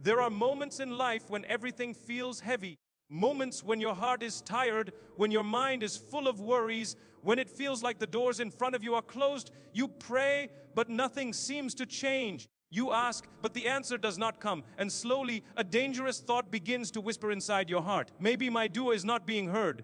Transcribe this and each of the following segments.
There are moments in life when everything feels heavy, moments when your heart is tired, when your mind is full of worries, when it feels like the doors in front of you are closed. You pray, but nothing seems to change. You ask, but the answer does not come, and slowly a dangerous thought begins to whisper inside your heart. Maybe my dua is not being heard.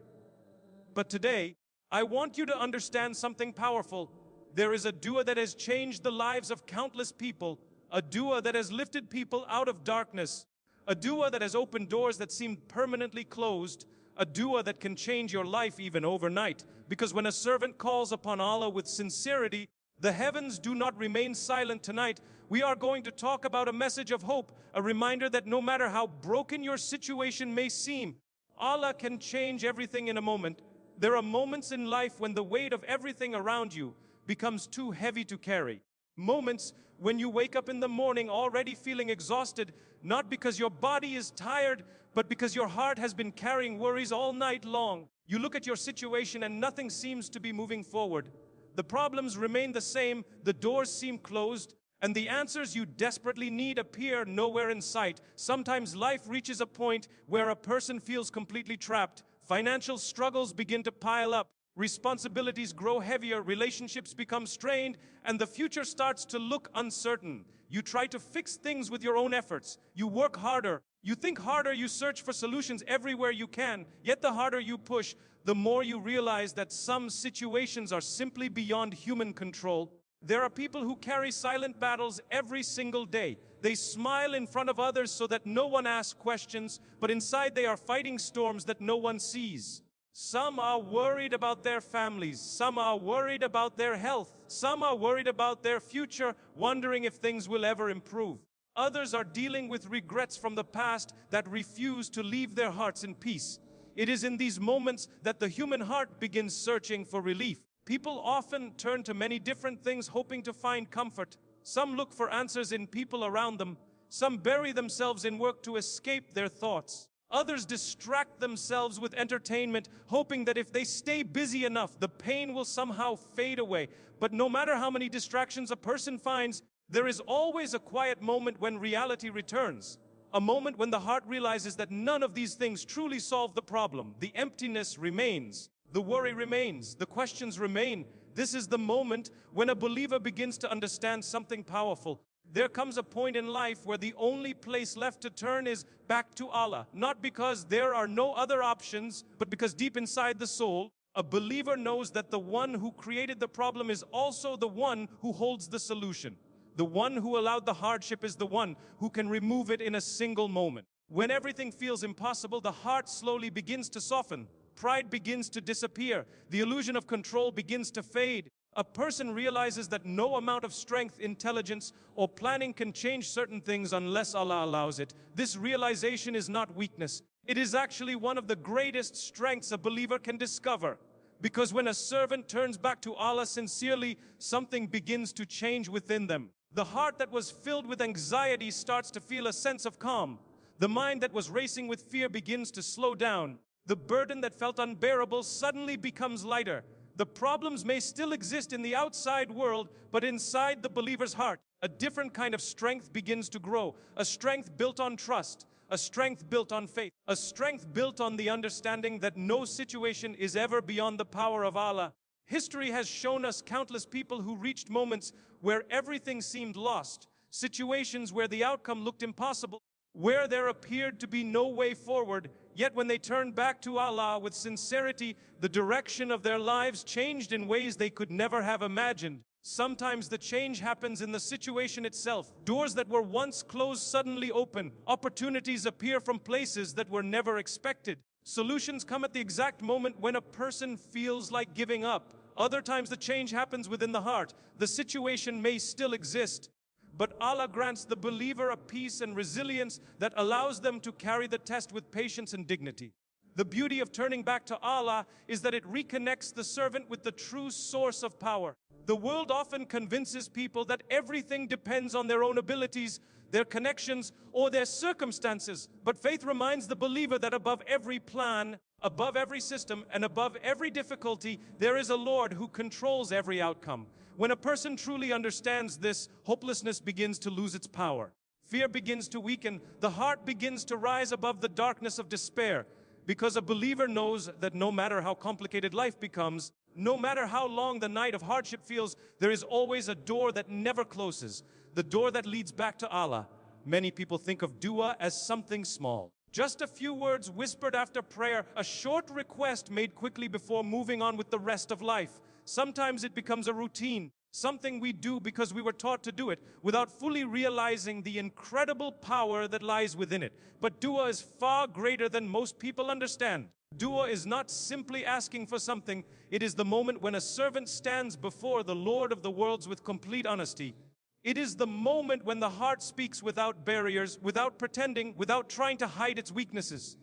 But today, I want you to understand something powerful. There is a dua that has changed the lives of countless people, a dua that has lifted people out of darkness, a dua that has opened doors that seemed permanently closed, a dua that can change your life even overnight. Because when a servant calls upon Allah with sincerity, the heavens do not remain silent tonight. We are going to talk about a message of hope, a reminder that no matter how broken your situation may seem, Allah can change everything in a moment. There are moments in life when the weight of everything around you becomes too heavy to carry. Moments when you wake up in the morning already feeling exhausted, not because your body is tired, but because your heart has been carrying worries all night long. You look at your situation and nothing seems to be moving forward. The problems remain the same, the doors seem closed, and the answers you desperately need appear nowhere in sight. Sometimes life reaches a point where a person feels completely trapped. Financial struggles begin to pile up. Responsibilities grow heavier, relationships become strained, and the future starts to look uncertain. You try to fix things with your own efforts. You work harder. You think harder. You search for solutions everywhere you can. Yet the harder you push, the more you realize that some situations are simply beyond human control. There are people who carry silent battles every single day. They smile in front of others so that no one asks questions, but inside they are fighting storms that no one sees. Some are worried about their families, some are worried about their health, some are worried about their future, wondering if things will ever improve. Others are dealing with regrets from the past that refuse to leave their hearts in peace. It is in these moments that the human heart begins searching for relief. People often turn to many different things hoping to find comfort. Some look for answers in people around them. Some bury themselves in work to escape their thoughts. Others distract themselves with entertainment, hoping that if they stay busy enough, the pain will somehow fade away. But no matter how many distractions a person finds, there is always a quiet moment when reality returns. A moment when the heart realizes that none of these things truly solve the problem. The emptiness remains. The worry remains. The questions remain. This is the moment when a believer begins to understand something powerful. There comes a point in life where the only place left to turn is back to Allah. Not because there are no other options, but because deep inside the soul, a believer knows that the one who created the problem is also the one who holds the solution. The one who allowed the hardship is the one who can remove it in a single moment. When everything feels impossible, the heart slowly begins to soften. Pride begins to disappear. The illusion of control begins to fade. A person realizes that no amount of strength, intelligence, or planning can change certain things unless Allah allows it. This realization is not weakness. It is actually one of the greatest strengths a believer can discover. Because when a servant turns back to Allah sincerely, something begins to change within them. The heart that was filled with anxiety starts to feel a sense of calm. The mind that was racing with fear begins to slow down. The burden that felt unbearable suddenly becomes lighter. The problems may still exist in the outside world, but inside the believer's heart, a different kind of strength begins to grow. A strength built on trust, a strength built on faith, a strength built on the understanding that no situation is ever beyond the power of Allah. History has shown us countless people who reached moments where everything seemed lost, situations where the outcome looked impossible, where there appeared to be no way forward. Yet when they turned back to Allah with sincerity, the direction of their lives changed in ways they could never have imagined. Sometimes the change happens in the situation itself. Doors that were once closed suddenly open. Opportunities appear from places that were never expected. Solutions come at the exact moment when a person feels like giving up. Other times the change happens within the heart. The situation may still exist, but Allah grants the believer a peace and resilience that allows them to carry the test with patience and dignity. The beauty of turning back to Allah is that it reconnects the servant with the true source of power. The world often convinces people that everything depends on their own abilities, their connections, or their circumstances. But faith reminds the believer that above every plan, above every system, and above every difficulty, there is a Lord who controls every outcome. When a person truly understands this, hopelessness begins to lose its power. Fear begins to weaken. The heart begins to rise above the darkness of despair. Because a believer knows that no matter how complicated life becomes, no matter how long the night of hardship feels, there is always a door that never closes. The door that leads back to Allah. Many people think of dua as something small. Just a few words whispered after prayer, a short request made quickly before moving on with the rest of life. Sometimes it becomes a routine, something we do because we were taught to do it, without fully realizing the incredible power that lies within it. But dua is far greater than most people understand. Dua is not simply asking for something, it is the moment when a servant stands before the Lord of the worlds with complete honesty. It is the moment when the heart speaks without barriers, without pretending, without trying to hide its weaknesses.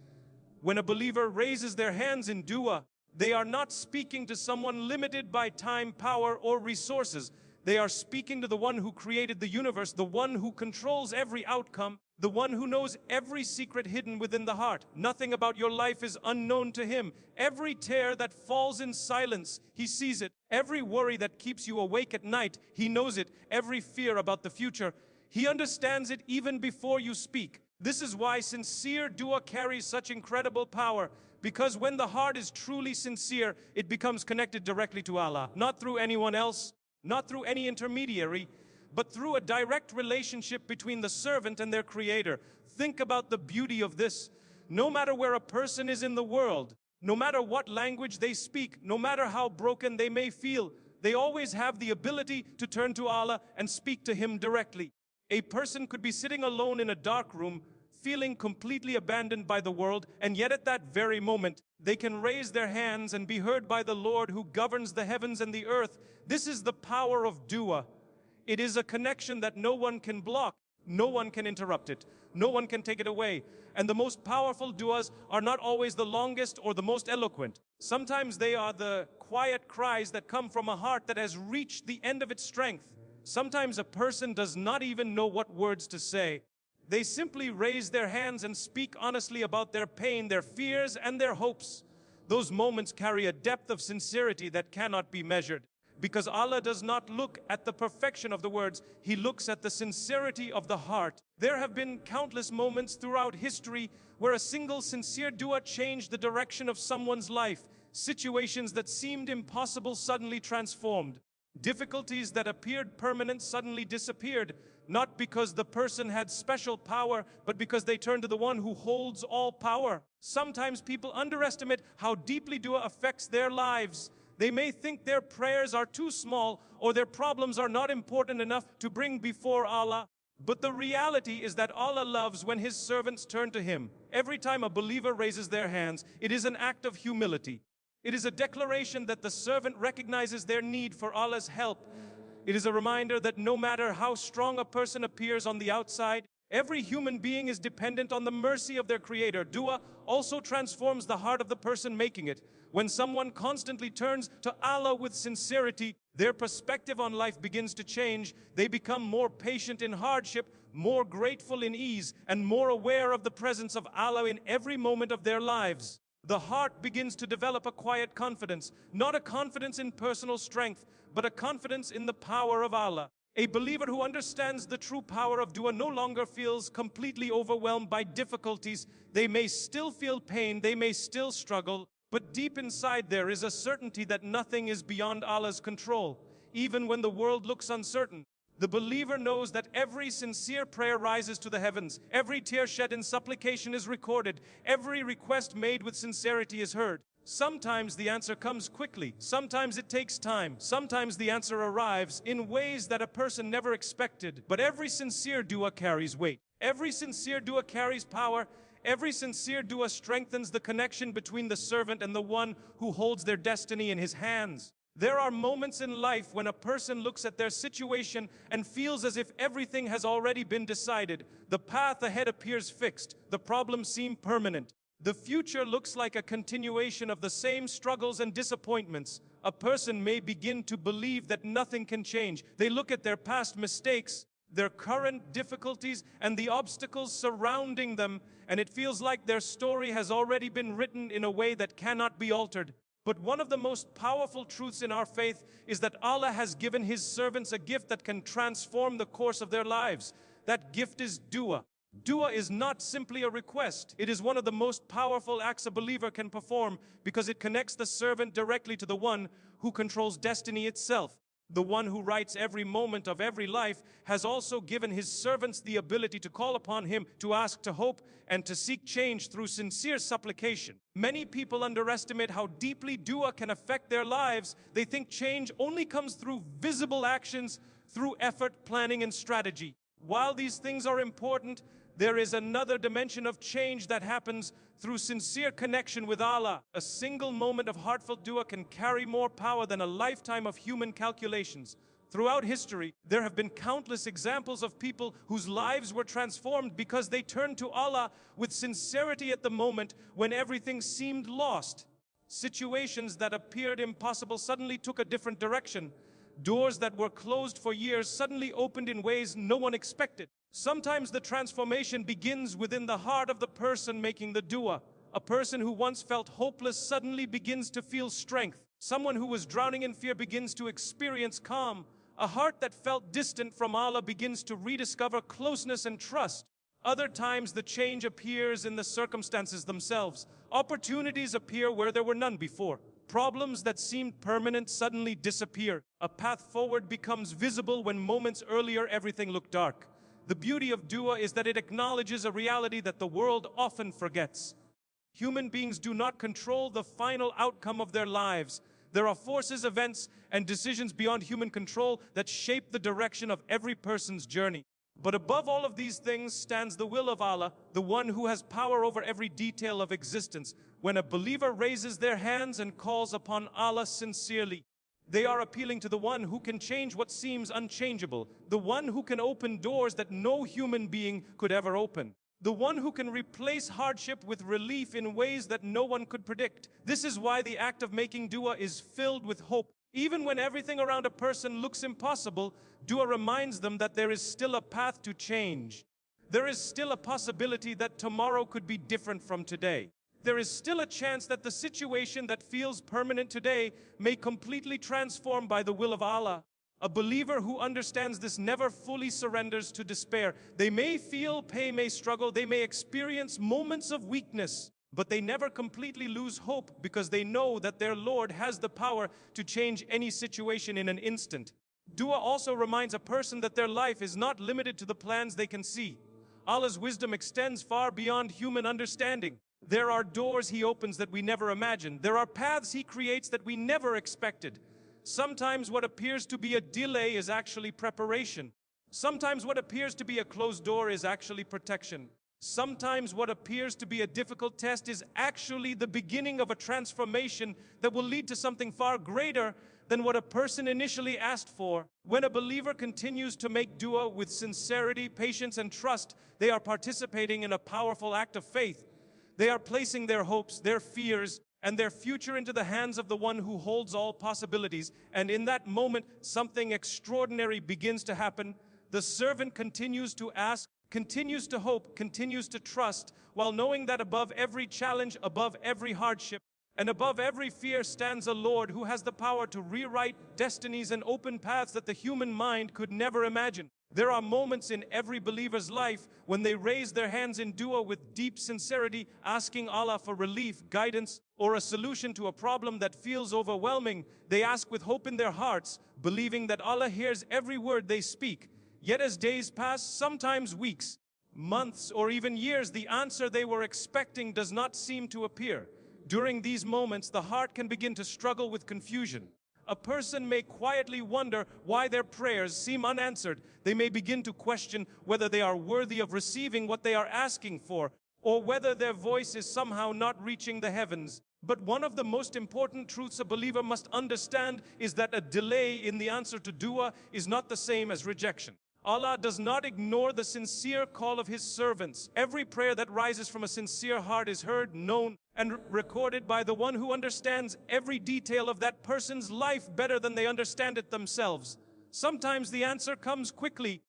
When a believer raises their hands in dua, they are not speaking to someone limited by time, power, or resources. They are speaking to the one who created the universe, the one who controls every outcome, the one who knows every secret hidden within the heart. Nothing about your life is unknown to him. Every tear that falls in silence, he sees it. Every worry that keeps you awake at night, he knows it. Every fear about the future, he understands it even before you speak. This is why sincere dua carries such incredible power. Because when the heart is truly sincere, it becomes connected directly to Allah. Not through anyone else, not through any intermediary, but through a direct relationship between the servant and their creator. Think about the beauty of this. No matter where a person is in the world, no matter what language they speak, no matter how broken they may feel, they always have the ability to turn to Allah and speak to Him directly. A person could be sitting alone in a dark room, feeling completely abandoned by the world, and yet at that very moment, they can raise their hands and be heard by the Lord who governs the heavens and the earth. This is the power of dua. It is a connection that no one can block, no one can interrupt it, no one can take it away. And the most powerful duas are not always the longest or the most eloquent. Sometimes they are the quiet cries that come from a heart that has reached the end of its strength. Sometimes a person does not even know what words to say. They simply raise their hands and speak honestly about their pain, their fears, and their hopes. Those moments carry a depth of sincerity that cannot be measured. Because Allah does not look at the perfection of the words, He looks at the sincerity of the heart. There have been countless moments throughout history where a single sincere dua changed the direction of someone's life. Situations that seemed impossible suddenly transformed. Difficulties that appeared permanent suddenly disappeared. Not because the person had special power, but because they turned to the one who holds all power. Sometimes people underestimate how deeply dua affects their lives. They may think their prayers are too small or their problems are not important enough to bring before Allah. But the reality is that Allah loves when His servants turn to Him. Every time a believer raises their hands, it is an act of humility. It is a declaration that the servant recognizes their need for Allah's help. It is a reminder that no matter how strong a person appears on the outside, every human being is dependent on the mercy of their Creator. Dua also transforms the heart of the person making it. When someone constantly turns to Allah with sincerity, their perspective on life begins to change. They become more patient in hardship, more grateful in ease, and more aware of the presence of Allah in every moment of their lives. The heart begins to develop a quiet confidence, not a confidence in personal strength, but a confidence in the power of Allah. A believer who understands the true power of dua no longer feels completely overwhelmed by difficulties. They may still feel pain, they may still struggle, but deep inside there is a certainty that nothing is beyond Allah's control. Even when the world looks uncertain, the believer knows that every sincere prayer rises to the heavens. Every tear shed in supplication is recorded. Every request made with sincerity is heard. Sometimes the answer comes quickly. Sometimes it takes time. Sometimes the answer arrives in ways that a person never expected. But every sincere dua carries weight. Every sincere dua carries power. Every sincere dua strengthens the connection between the servant and the one who holds their destiny in his hands. There are moments in life when a person looks at their situation and feels as if everything has already been decided. The path ahead appears fixed. The problems seem permanent. The future looks like a continuation of the same struggles and disappointments. A person may begin to believe that nothing can change. They look at their past mistakes, their current difficulties, and the obstacles surrounding them, and it feels like their story has already been written in a way that cannot be altered. But one of the most powerful truths in our faith is that Allah has given His servants a gift that can transform the course of their lives. That gift is dua. Dua is not simply a request. It is one of the most powerful acts a believer can perform because it connects the servant directly to the one who controls destiny itself. The one who writes every moment of every life has also given his servants the ability to call upon him, to ask, to hope, and to seek change through sincere supplication. Many people underestimate how deeply dua can affect their lives. They think change only comes through visible actions, through effort, planning, and strategy. While these things are important, there is another dimension of change that happens through sincere connection with Allah. A single moment of heartfelt dua can carry more power than a lifetime of human calculations. Throughout history, there have been countless examples of people whose lives were transformed because they turned to Allah with sincerity at the moment when everything seemed lost. Situations that appeared impossible suddenly took a different direction. Doors that were closed for years suddenly opened in ways no one expected. Sometimes the transformation begins within the heart of the person making the dua. A person who once felt hopeless suddenly begins to feel strength. Someone who was drowning in fear begins to experience calm. A heart that felt distant from Allah begins to rediscover closeness and trust. Other times the change appears in the circumstances themselves. Opportunities appear where there were none before. Problems that seemed permanent suddenly disappear. A path forward becomes visible when moments earlier everything looked dark. The beauty of dua is that it acknowledges a reality that the world often forgets. Human beings do not control the final outcome of their lives. There are forces, events, and decisions beyond human control that shape the direction of every person's journey. But above all of these things stands the will of Allah, the one who has power over every detail of existence. When a believer raises their hands and calls upon Allah sincerely, they are appealing to the one who can change what seems unchangeable, the one who can open doors that no human being could ever open, the one who can replace hardship with relief in ways that no one could predict. This is why the act of making dua is filled with hope. Even when everything around a person looks impossible, dua reminds them that there is still a path to change. There is still a possibility that tomorrow could be different from today. There is still a chance that the situation that feels permanent today may completely transform by the will of Allah. A believer who understands this never fully surrenders to despair. They may feel pain, may struggle, they may experience moments of weakness, but they never completely lose hope because they know that their Lord has the power to change any situation in an instant. Dua also reminds a person that their life is not limited to the plans they can see. Allah's wisdom extends far beyond human understanding. There are doors He opens that we never imagined. There are paths He creates that we never expected. Sometimes what appears to be a delay is actually preparation. Sometimes what appears to be a closed door is actually protection. Sometimes what appears to be a difficult test is actually the beginning of a transformation that will lead to something far greater than what a person initially asked for. When a believer continues to make dua with sincerity, patience, and trust, they are participating in a powerful act of faith. They are placing their hopes, their fears, and their future into the hands of the one who holds all possibilities. And in that moment, something extraordinary begins to happen. The servant continues to ask, continues to hope, continues to trust, while knowing that above every challenge, above every hardship, and above every fear stands a Lord who has the power to rewrite destinies and open paths that the human mind could never imagine. There are moments in every believer's life when they raise their hands in dua with deep sincerity, asking Allah for relief, guidance, or a solution to a problem that feels overwhelming. They ask with hope in their hearts, believing that Allah hears every word they speak. Yet as days pass, sometimes weeks, months, or even years, the answer they were expecting does not seem to appear. During these moments, the heart can begin to struggle with confusion. A person may quietly wonder why their prayers seem unanswered. They may begin to question whether they are worthy of receiving what they are asking for, or whether their voice is somehow not reaching the heavens. But one of the most important truths a believer must understand is that a delay in the answer to dua is not the same as rejection. Allah does not ignore the sincere call of His servants. Every prayer that rises from a sincere heart is heard, known, and recorded by the one who understands every detail of that person's life better than they understand it themselves. Sometimes the answer comes quickly,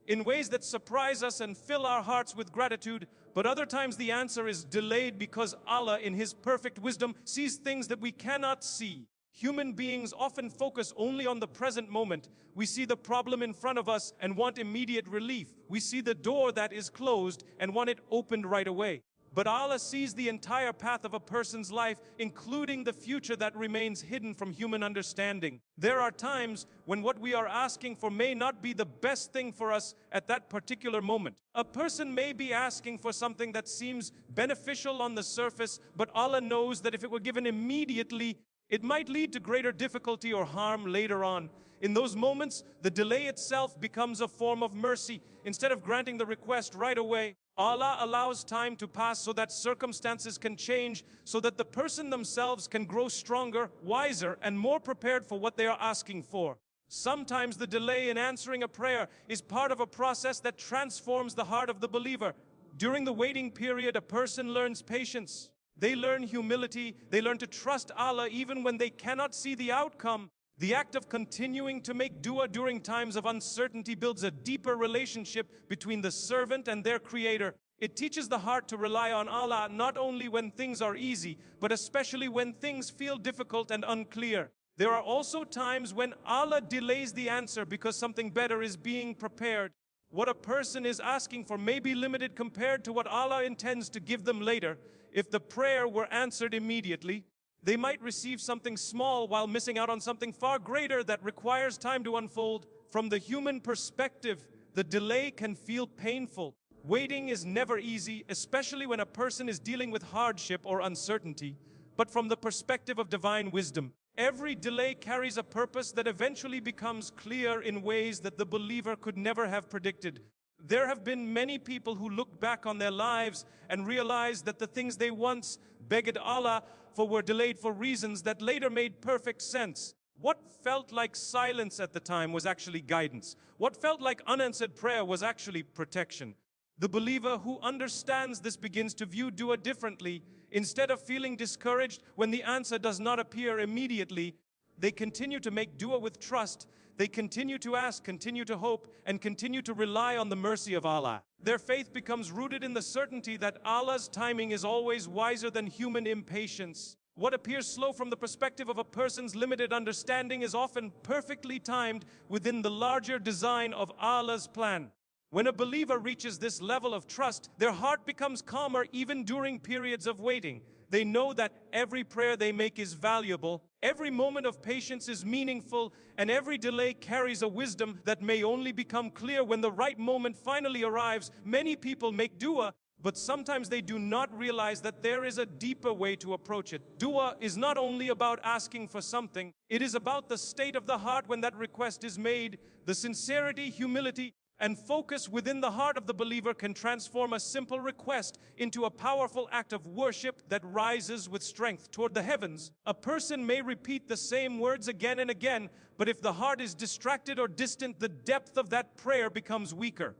in ways that surprise us and fill our hearts with gratitude, but other times the answer is delayed because Allah, in His perfect wisdom, sees things that we cannot see. Human beings often focus only on the present moment. We see the problem in front of us and want immediate relief. We see the door that is closed and want it opened right away. But Allah sees the entire path of a person's life, including the future that remains hidden from human understanding. There are times when what we are asking for may not be the best thing for us at that particular moment. A person may be asking for something that seems beneficial on the surface, but Allah knows that if it were given immediately, it might lead to greater difficulty or harm later on. In those moments, the delay itself becomes a form of mercy. Instead of granting the request right away, Allah allows time to pass so that circumstances can change, so that the person themselves can grow stronger, wiser, and more prepared for what they are asking for. Sometimes the delay in answering a prayer is part of a process that transforms the heart of the believer. During the waiting period, a person learns patience. They learn humility. They learn to trust Allah even when they cannot see the outcome. The act of continuing to make dua during times of uncertainty builds a deeper relationship between the servant and their Creator. It teaches the heart to rely on Allah not only when things are easy, but especially when things feel difficult and unclear. There are also times when Allah delays the answer because something better is being prepared. What a person is asking for may be limited compared to what Allah intends to give them later. If the prayer were answered immediately, they might receive something small while missing out on something far greater that requires time to unfold. From the human perspective, the delay can feel painful. Waiting is never easy, especially when a person is dealing with hardship or uncertainty. But from the perspective of divine wisdom, every delay carries a purpose that eventually becomes clear in ways that the believer could never have predicted. There have been many people who look back on their lives and realize that the things they once begged Allah for were delayed for reasons that later made perfect sense. What felt like silence at the time was actually guidance. What felt like unanswered prayer was actually protection. The believer who understands this begins to view dua differently. Instead of feeling discouraged when the answer does not appear immediately, they continue to make dua with trust. They continue to ask, continue to hope, and continue to rely on the mercy of Allah. Their faith becomes rooted in the certainty that Allah's timing is always wiser than human impatience. What appears slow from the perspective of a person's limited understanding is often perfectly timed within the larger design of Allah's plan. When a believer reaches this level of trust, their heart becomes calmer even during periods of waiting. They know that every prayer they make is valuable, every moment of patience is meaningful, and every delay carries a wisdom that may only become clear when the right moment finally arrives. Many people make dua, but sometimes they do not realize that there is a deeper way to approach it. Dua is not only about asking for something, it is about the state of the heart when that request is made. The sincerity, humility, and focus within the heart of the believer can transform a simple request into a powerful act of worship that rises with strength toward the heavens. A person may repeat the same words again and again, but if the heart is distracted or distant, the depth of that prayer becomes weaker.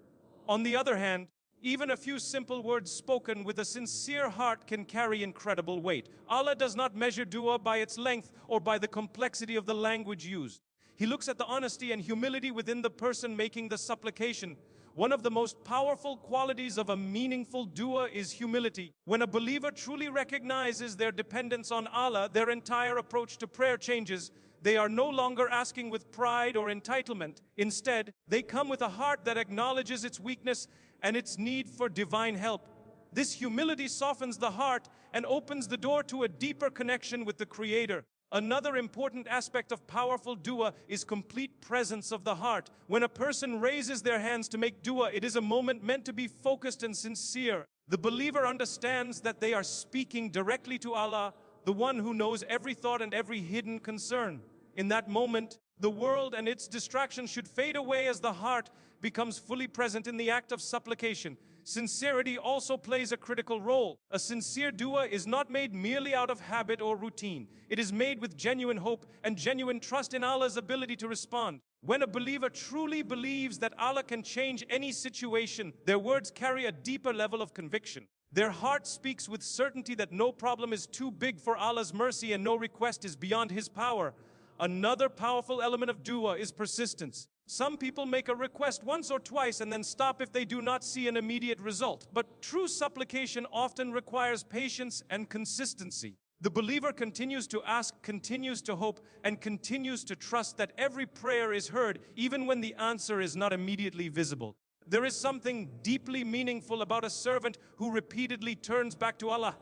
On the other hand, even a few simple words spoken with a sincere heart can carry incredible weight. Allah does not measure dua by its length or by the complexity of the language used. He looks at the honesty and humility within the person making the supplication. One of the most powerful qualities of a meaningful dua is humility. When a believer truly recognizes their dependence on Allah, their entire approach to prayer changes. They are no longer asking with pride or entitlement. Instead, they come with a heart that acknowledges its weakness and its need for divine help. This humility softens the heart and opens the door to a deeper connection with the Creator. Another important aspect of powerful dua is complete presence of the heart. When a person raises their hands to make dua, it is a moment meant to be focused and sincere. The believer understands that they are speaking directly to Allah, the one who knows every thought and every hidden concern. In that moment, the world and its distractions should fade away as the heart becomes fully present in the act of supplication. Sincerity also plays a critical role. A sincere dua is not made merely out of habit or routine. It is made with genuine hope and genuine trust in Allah's ability to respond. When a believer truly believes that Allah can change any situation, their words carry a deeper level of conviction. Their heart speaks with certainty that no problem is too big for Allah's mercy and no request is beyond His power. Another powerful element of dua is persistence. Some people make a request once or twice and then stop if they do not see an immediate result. But true supplication often requires patience and consistency. The believer continues to ask, continues to hope, and continues to trust that every prayer is heard, even when the answer is not immediately visible. There is something deeply meaningful about a servant who repeatedly turns back to Allah.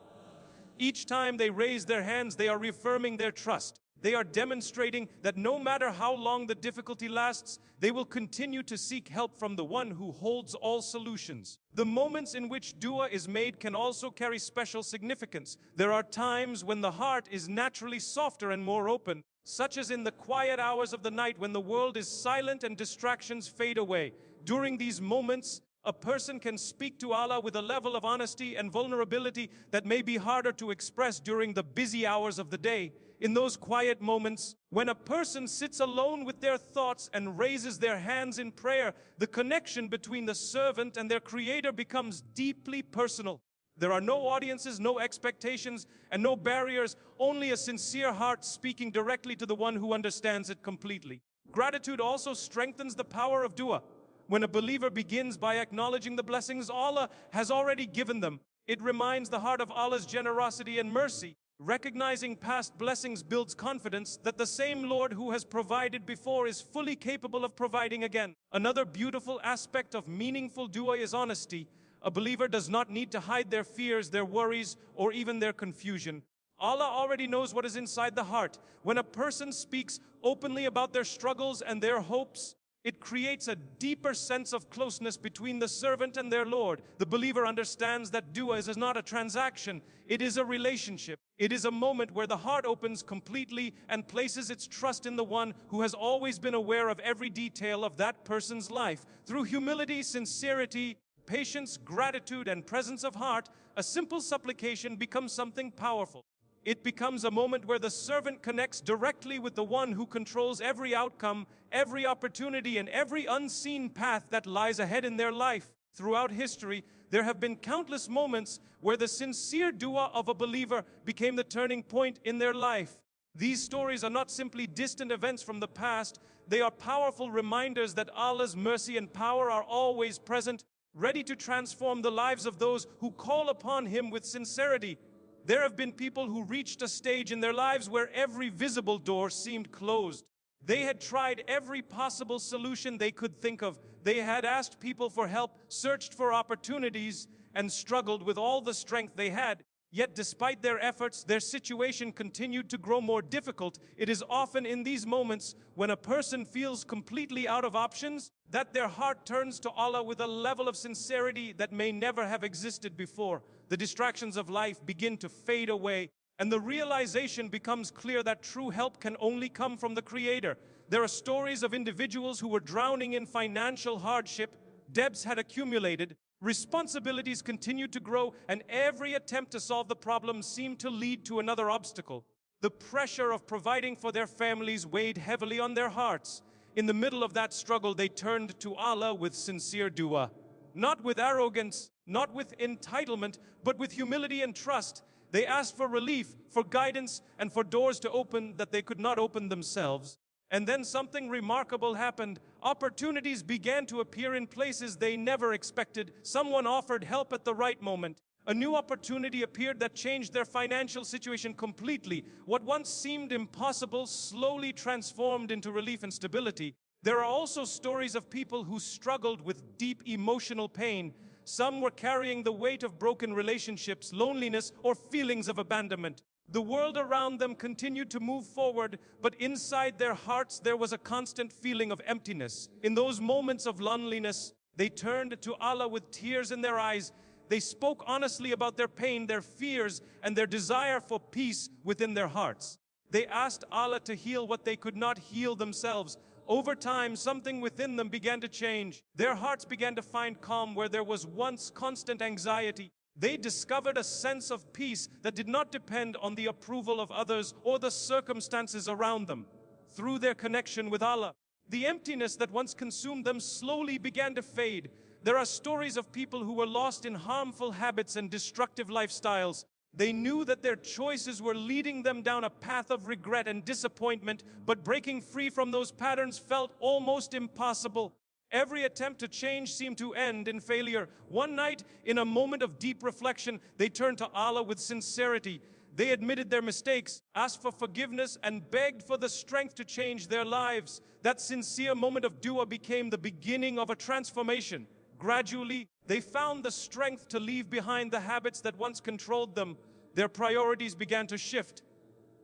Each time they raise their hands, they are reaffirming their trust. They are demonstrating that no matter how long the difficulty lasts, they will continue to seek help from the one who holds all solutions. The moments in which dua is made can also carry special significance. There are times when the heart is naturally softer and more open, such as in the quiet hours of the night when the world is silent and distractions fade away. During these moments, a person can speak to Allah with a level of honesty and vulnerability that may be harder to express during the busy hours of the day. In those quiet moments, when a person sits alone with their thoughts and raises their hands in prayer, the connection between the servant and their Creator becomes deeply personal. There are no audiences, no expectations, and no barriers, only a sincere heart speaking directly to the one who understands it completely. Gratitude also strengthens the power of dua. When a believer begins by acknowledging the blessings Allah has already given them, it reminds the heart of Allah's generosity and mercy. Recognizing past blessings builds confidence that the same Lord who has provided before is fully capable of providing again. Another beautiful aspect of meaningful dua is honesty. A believer does not need to hide their fears, their worries, or even their confusion. Allah already knows what is inside the heart. When a person speaks openly about their struggles and their hopes, it creates a deeper sense of closeness between the servant and their Lord. The believer understands that dua is not a transaction, it is a relationship. It is a moment where the heart opens completely and places its trust in the one who has always been aware of every detail of that person's life. Through humility, sincerity, patience, gratitude, and presence of heart, a simple supplication becomes something powerful. It becomes a moment where the servant connects directly with the one who controls every outcome, every opportunity, and every unseen path that lies ahead in their life. Throughout history, there have been countless moments where the sincere dua of a believer became the turning point in their life. These stories are not simply distant events from the past, they are powerful reminders that Allah's mercy and power are always present, ready to transform the lives of those who call upon Him with sincerity. There have been people who reached a stage in their lives where every visible door seemed closed. They had tried every possible solution they could think of. They had asked people for help, searched for opportunities, and struggled with all the strength they had. Yet despite their efforts, their situation continued to grow more difficult. It is often in these moments, when a person feels completely out of options, that their heart turns to Allah with a level of sincerity that may never have existed before. The distractions of life begin to fade away, and the realization becomes clear that true help can only come from the Creator. There are stories of individuals who were drowning in financial hardship. Debts had accumulated, responsibilities continued to grow, and every attempt to solve the problem seemed to lead to another obstacle. The pressure of providing for their families weighed heavily on their hearts. In the middle of that struggle, they turned to Allah with sincere dua. Not with arrogance, not with entitlement, but with humility and trust. They asked for relief, for guidance, and for doors to open that they could not open themselves. And then something remarkable happened. Opportunities began to appear in places they never expected. Someone offered help at the right moment. A new opportunity appeared that changed their financial situation completely. What once seemed impossible slowly transformed into relief and stability. There are also stories of people who struggled with deep emotional pain. Some were carrying the weight of broken relationships, loneliness, or feelings of abandonment. The world around them continued to move forward, but inside their hearts there was a constant feeling of emptiness. In those moments of loneliness, they turned to Allah with tears in their eyes. They spoke honestly about their pain, their fears, and their desire for peace within their hearts. They asked Allah to heal what they could not heal themselves. Over time, something within them began to change. Their hearts began to find calm where there was once constant anxiety. They discovered a sense of peace that did not depend on the approval of others or the circumstances around them. Through their connection with Allah, the emptiness that once consumed them slowly began to fade. There are stories of people who were lost in harmful habits and destructive lifestyles. They knew that their choices were leading them down a path of regret and disappointment, but breaking free from those patterns felt almost impossible. Every attempt to change seemed to end in failure. One night, in a moment of deep reflection, they turned to Allah with sincerity. They admitted their mistakes, asked for forgiveness, and begged for the strength to change their lives. That sincere moment of dua became the beginning of a transformation. Gradually, they found the strength to leave behind the habits that once controlled them. Their priorities began to shift.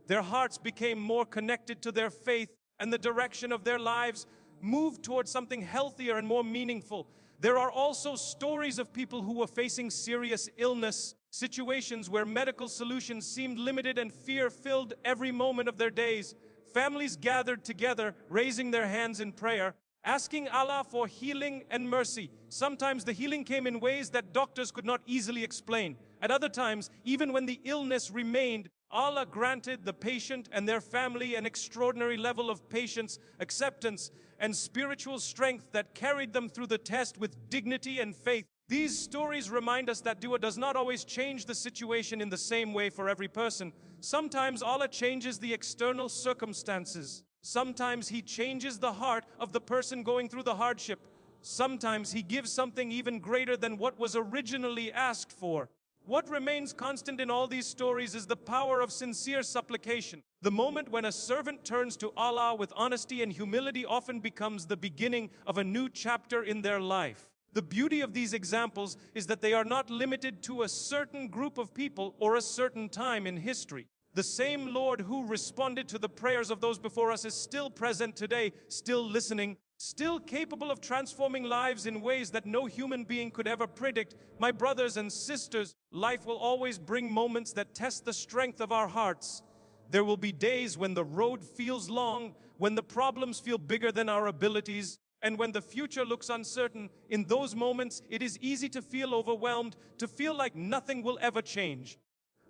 Their hearts became more connected to their faith, and the direction of their lives moved towards something healthier and more meaningful. There are also stories of people who were facing serious illness, situations where medical solutions seemed limited and fear filled every moment of their days. Families gathered together, raising their hands in prayer, asking Allah for healing and mercy. Sometimes the healing came in ways that doctors could not easily explain. At other times, even when the illness remained, Allah granted the patient and their family an extraordinary level of patience, acceptance, and spiritual strength that carried them through the test with dignity and faith. These stories remind us that dua does not always change the situation in the same way for every person. Sometimes Allah changes the external circumstances. Sometimes He changes the heart of the person going through the hardship. Sometimes He gives something even greater than what was originally asked for. What remains constant in all these stories is the power of sincere supplication. The moment when a servant turns to Allah with honesty and humility often becomes the beginning of a new chapter in their life. The beauty of these examples is that they are not limited to a certain group of people or a certain time in history. The same Lord who responded to the prayers of those before us is still present today, still listening, still capable of transforming lives in ways that no human being could ever predict. My brothers and sisters, life will always bring moments that test the strength of our hearts. There will be days when the road feels long, when the problems feel bigger than our abilities, and when the future looks uncertain. In those moments, it is easy to feel overwhelmed, to feel like nothing will ever change.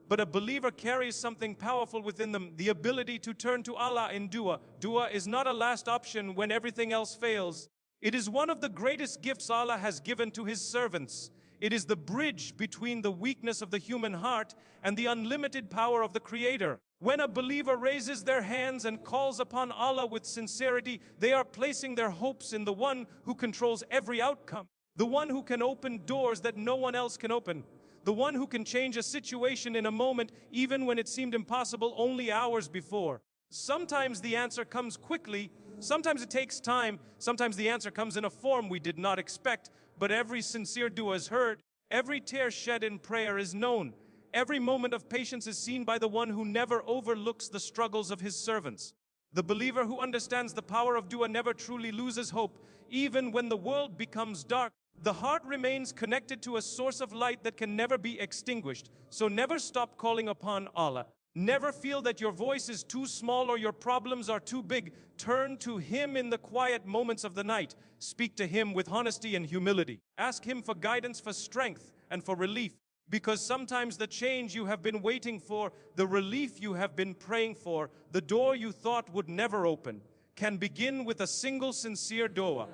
But a believer carries something powerful within them, the ability to turn to Allah in dua. Dua is not a last option when everything else fails. It is one of the greatest gifts Allah has given to His servants. It is the bridge between the weakness of the human heart and the unlimited power of the Creator. When a believer raises their hands and calls upon Allah with sincerity, they are placing their hopes in the one who controls every outcome, the one who can open doors that no one else can open, the one who can change a situation in a moment even when it seemed impossible only hours before. Sometimes the answer comes quickly, sometimes it takes time, sometimes the answer comes in a form we did not expect, but every sincere dua is heard, every tear shed in prayer is known, every moment of patience is seen by the one who never overlooks the struggles of His servants. The believer who understands the power of dua never truly loses hope, even when the world becomes dark. The heart remains connected to a source of light that can never be extinguished. So never stop calling upon Allah. Never feel that your voice is too small or your problems are too big. Turn to Him in the quiet moments of the night. Speak to Him with honesty and humility. Ask Him for guidance, for strength, and for relief. Because sometimes the change you have been waiting for, the relief you have been praying for, the door you thought would never open, can begin with a single sincere dua.